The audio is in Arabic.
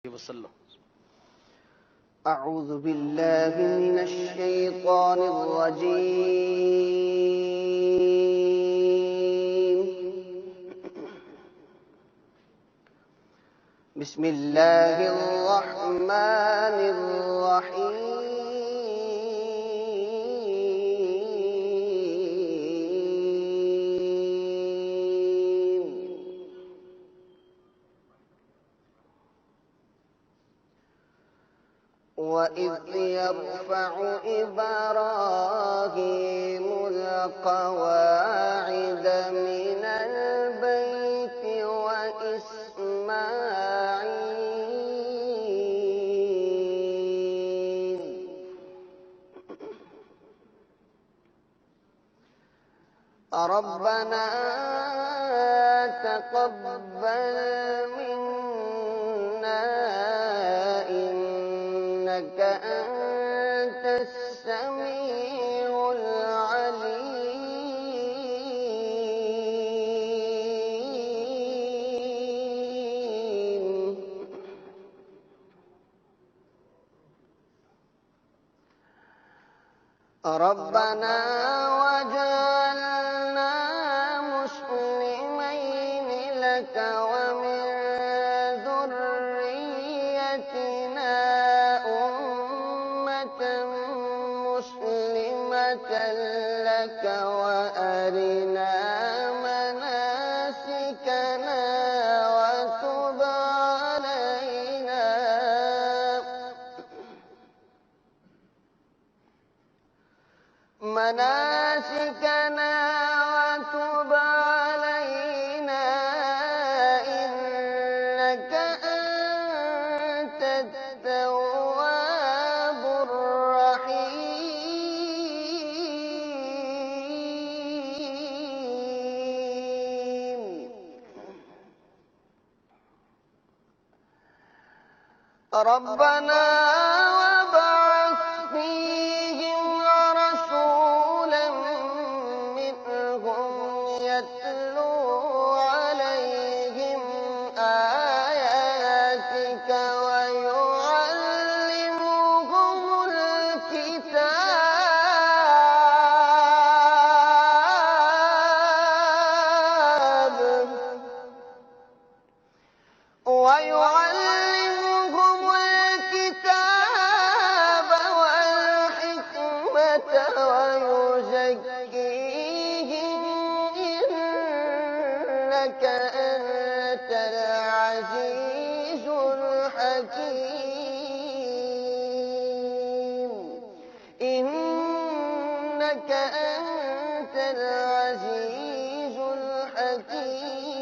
وسلم. أعوذ بالله من الشيطان الرجيم. بسم الله الرحمن الرحيم. وإذ يرفع إبراهيم القواعد من البيت وإسماعيل ربنا تقبل منا إنك أنت السميع العليم. ربنا وجعلنا مسلمين لك ومن ذريتنا أمة مسلمة لك وأرنا مناسكنا وتب علينا وتب علينا إنك أنت التواب الرحيم. ربنا وابعث فيهم رسولا منهم يتلو عليهم آياتك ويعلمهم الكتاب والحكمة ويزكيهم إنك أنت العزيز الحكيم. إنك أنت العزيز الحكيم.